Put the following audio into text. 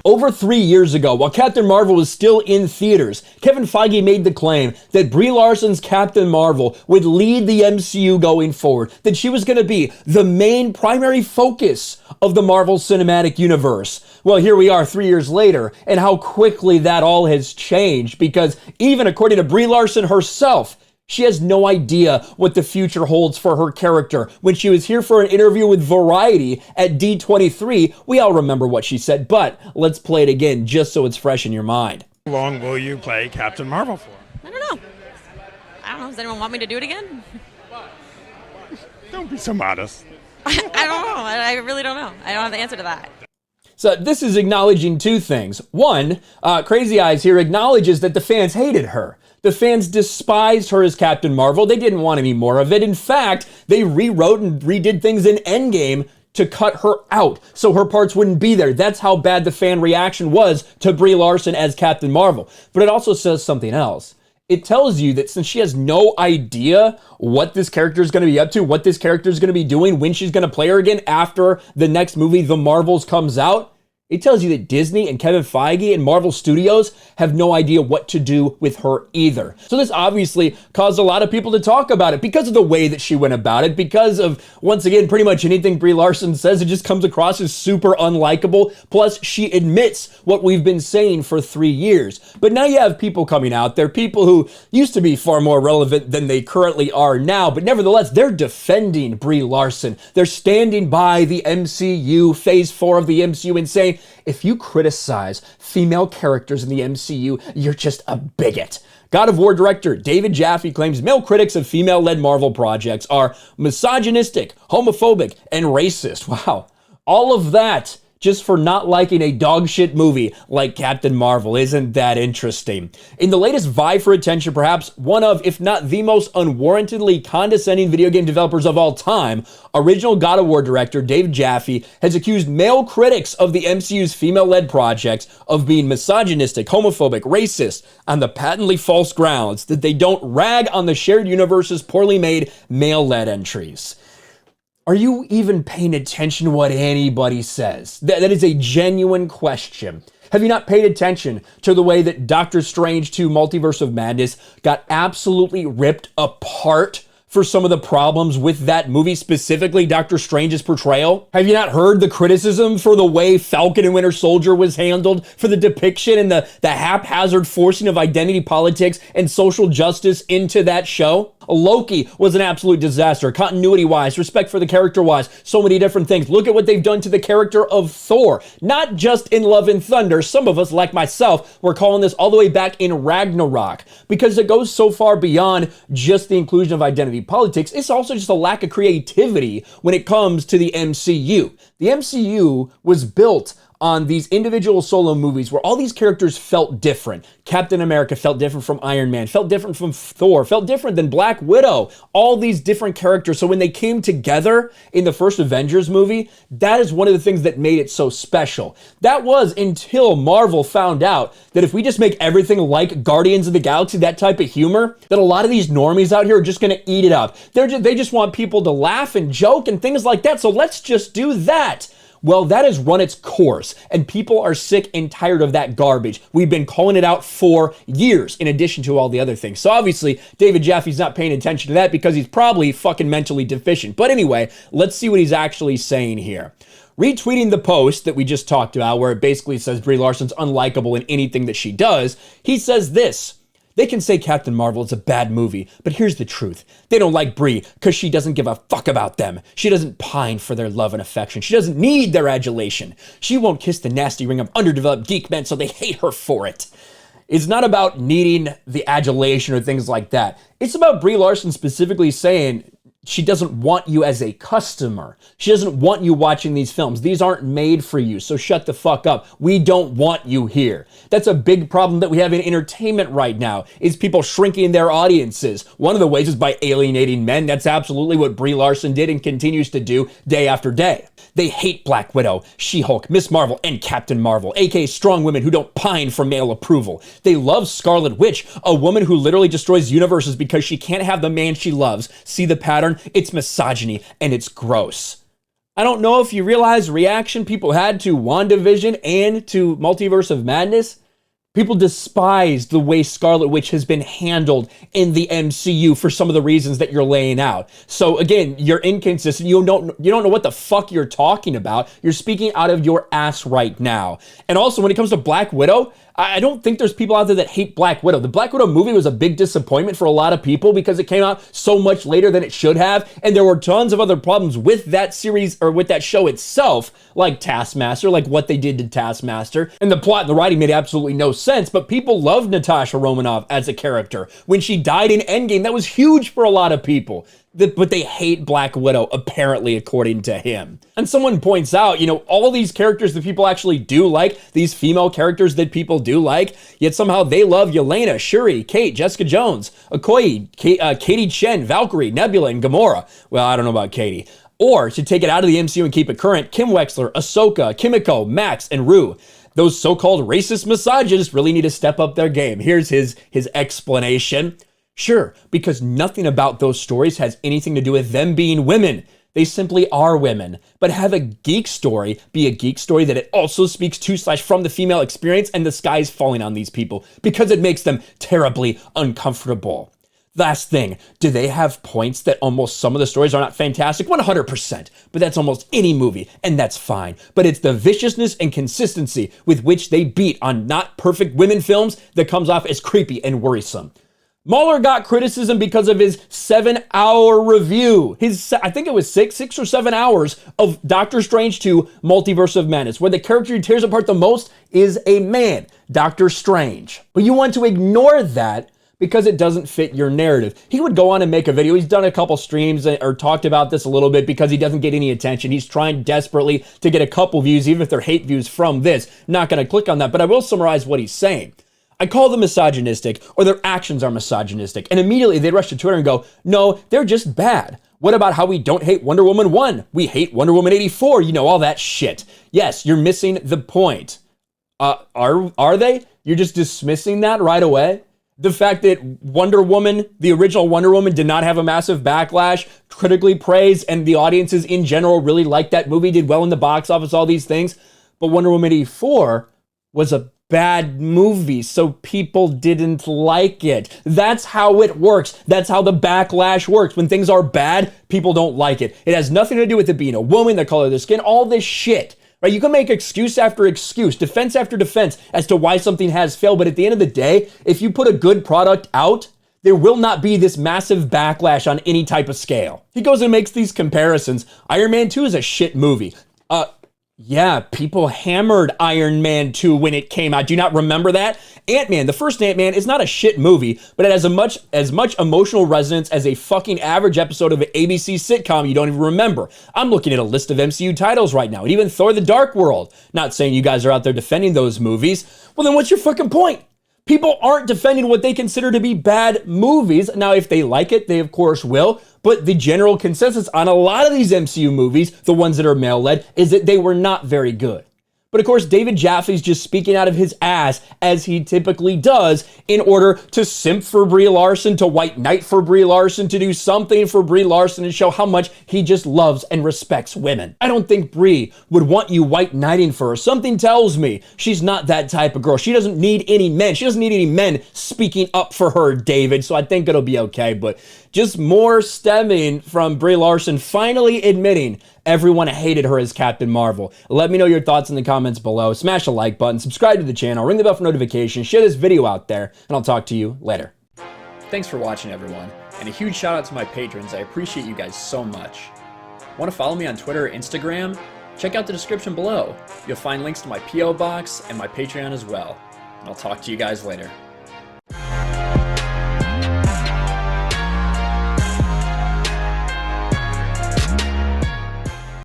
Over 3 years ago, while Captain Marvel was still in theaters, Kevin Feige made the claim that Brie Larson's Captain Marvel would lead the MCU going forward, that she was going to be the main primary focus of the Marvel Cinematic Universe. Well, here we are 3 years later, and how quickly that all has changed, because even according to Brie Larson herself, she has no idea what the future holds for her character. When she was here for an interview with Variety at D23, we all remember what she said, but let's play it again just so it's fresh in your mind. How long will you play Captain Marvel for? I don't know. Does anyone want me to do it again? Don't be so modest. I don't know. I really don't know. I don't have the answer to that. So this is acknowledging two things. One, Crazy Eyes here acknowledges that the fans hated her. The fans despised her as Captain Marvel. They didn't want any more of it. In fact, they rewrote and redid things in Endgame to cut her out so her parts wouldn't be there. That's how bad the fan reaction was to Brie Larson as Captain Marvel. But it also says something else. It tells you that since she has no idea what this character is going to be up to, what this character is going to be doing, when she's going to play her again after the next movie, The Marvels, comes out, it tells you that Disney and Kevin Feige and Marvel Studios have no idea what to do with her either. So this obviously caused a lot of people to talk about it because of the way that she went about it, because of, once again, pretty much anything Brie Larson says, it just comes across as super unlikable. Plus, she admits what we've been saying for 3 years. But now you have people coming out there, people who used to be far more relevant than they currently are now, but nevertheless, they're defending Brie Larson. They're standing by the MCU, Phase 4 of the MCU, and saying, if you criticize female characters in the MCU, you're just a bigot. God of War director David Jaffe claims male critics of female-led Marvel projects are misogynistic, homophobic, and racist. Wow. All of that just for not liking a dogshit movie like Captain Marvel. Isn't that interesting? In the latest vie for attention, perhaps one of, if not the most unwarrantedly condescending video game developers of all time, original God of War director David Jaffe has accused male critics of the MCU's female-led projects of being misogynistic, homophobic, racist, on the patently false grounds that they don't rag on the shared universe's poorly made male-led entries. Are you even paying attention to what anybody says? That is a genuine question. Have you not paid attention to the way that Doctor Strange 2 Multiverse of Madness got absolutely ripped apart for some of the problems with that movie, specifically Doctor Strange's portrayal? Have you not heard the criticism for the way Falcon and Winter Soldier was handled, for the depiction and the haphazard forcing of identity politics and social justice into that show? Loki was an absolute disaster, continuity-wise, respect for the character-wise, so many different things. Look at what they've done to the character of Thor, not just in Love and Thunder. Some of us, like myself, were calling this all the way back in Ragnarok, because it goes so far beyond just the inclusion of identity politics. It's also just a lack of creativity when it comes to the MCU. The MCU was built on these individual solo movies where all these characters felt different. Captain America felt different from Iron Man, felt different from Thor, felt different than Black Widow. All these different characters. So when they came together in the first Avengers movie, that is one of the things that made it so special. That was until Marvel found out that if we just make everything like Guardians of the Galaxy, that type of humor, that a lot of these normies out here are just gonna eat it up. They just want people to laugh and joke and things like that. So let's just do that. Well, that has run its course, and people are sick and tired of that garbage. We've been calling it out for years, in addition to all the other things. So obviously, David Jaffe's not paying attention to that because he's probably fucking mentally deficient. But anyway, let's see what he's actually saying here. Retweeting the post that we just talked about, where it basically says Brie Larson's unlikable in anything that she does, he says this: they can say Captain Marvel is a bad movie, but here's the truth. They don't like Brie because she doesn't give a fuck about them. She doesn't pine for their love and affection. She doesn't need their adulation. She won't kiss the nasty ring of underdeveloped geek men, so they hate her for it. It's not about needing the adulation or things like that. It's about Brie Larson specifically saying she doesn't want you as a customer. She doesn't want you watching these films. These aren't made for you, so shut the fuck up. We don't want you here. That's a big problem that we have in entertainment right now, is people shrinking their audiences. One of the ways is by alienating men. That's absolutely what Brie Larson did and continues to do day after day. They hate Black Widow, She-Hulk, Miss Marvel, and Captain Marvel, aka strong women who don't pine for male approval. They love Scarlet Witch, a woman who literally destroys universes because she can't have the man she loves. See the pattern? It's misogyny, and it's gross. I don't know if you realize the reaction people had to WandaVision and to Multiverse of Madness. People despise the way Scarlet Witch has been handled in the MCU for some of the reasons that you're laying out. So again, you're inconsistent. You don't know what the fuck you're talking about. You're speaking out of your ass right now. And also, when it comes to Black Widow, I don't think there's people out there that hate Black Widow. The Black Widow movie was a big disappointment for a lot of people because it came out so much later than it should have, and there were tons of other problems with that series or with that show itself, like Taskmaster, like what they did to Taskmaster, and the plot and the writing made absolutely no sense, but people loved Natasha Romanoff as a character. When she died in Endgame, that was huge for a lot of people. But they hate Black Widow, apparently, according to him. And someone points out, all these characters that people actually do like, these female characters that people do like, yet somehow they love Yelena, Shuri, Kate, Jessica Jones, Okoye, Katie Chen, Valkyrie, Nebula, and Gamora. Well, I don't know about Katie. Or, to take it out of the MCU and keep it current, Kim Wexler, Ahsoka, Kimiko, Max, and Rue. Those so-called racist misogynists really need to step up their game. Here's his explanation. Sure, because nothing about those stories has anything to do with them being women. They simply are women. But have a geek story be a geek story that it also speaks to/from the female experience, and the sky's falling on these people because it makes them terribly uncomfortable. Last thing, do they have points that almost some of the stories are not fantastic? 100%. But that's almost any movie, and that's fine. But it's the viciousness and consistency with which they beat on not perfect women films that comes off as creepy and worrisome. Mueller got criticism because of his 7-hour review. I think it was 6 or 7 hours of Doctor Strange 2 Multiverse of Madness, where the character who tears apart the most is a man, Doctor Strange. But you want to ignore that because it doesn't fit your narrative. He would go on and make a video. He's done a couple streams or talked about this a little bit because he doesn't get any attention. He's trying desperately to get a couple views, even if they're hate views from this. Not going to click on that, but I will summarize what he's saying. I call them misogynistic, or their actions are misogynistic. And immediately they rush to Twitter and go, no, they're just bad. What about how we don't hate Wonder Woman 1? We hate Wonder Woman 84, all that shit. Yes, you're missing the point. Are they? You're just dismissing that right away? The fact that Wonder Woman, the original Wonder Woman, did not have a massive backlash, critically praised, and the audiences in general really liked that movie, did well in the box office, all these things. But Wonder Woman 84 was a bad movie, so people didn't like it. That's how it works. That's how the backlash works. When things are bad, people don't like it. It has nothing to do with it being a woman, the color of their skin, all this shit. Right? You can make excuse after excuse, defense after defense as to why something has failed, but at the end of the day, if you put a good product out, there will not be this massive backlash on any type of scale. He goes and makes these comparisons. Iron Man 2 is a shit movie. Yeah, people hammered Iron Man 2 when it came out. Do you not remember that? Ant-Man, the first Ant-Man, is not a shit movie, but it has as much emotional resonance as a fucking average episode of an ABC sitcom you don't even remember. I'm looking at a list of MCU titles right now, and even Thor: The Dark World. Not saying you guys are out there defending those movies. Well, then what's your fucking point? People aren't defending what they consider to be bad movies. Now, if they like it, they of course will. But the general consensus on a lot of these MCU movies, the ones that are male-led, is that they were not very good. But of course, David Jaffe's just speaking out of his ass, as he typically does, in order to simp for Brie Larson, to white knight for Brie Larson, to do something for Brie Larson and show how much he just loves and respects women. I don't think Brie would want you white knighting for her. Something tells me she's not that type of girl. She doesn't need any men. She doesn't need any men speaking up for her, David, so I think it'll be okay. But just more stemming from Brie Larson finally admitting everyone hated her as Captain Marvel. Let me know your thoughts in the comments below. Smash the like button, subscribe to the channel, ring the bell for notifications, share this video out there, and I'll talk to you later. Thanks for watching, everyone, and a huge shout out to my patrons. I appreciate you guys so much. Want to follow me on Twitter or Instagram? Check out the description below. You'll find links to my P.O. box and my Patreon as well. And I'll talk to you guys later.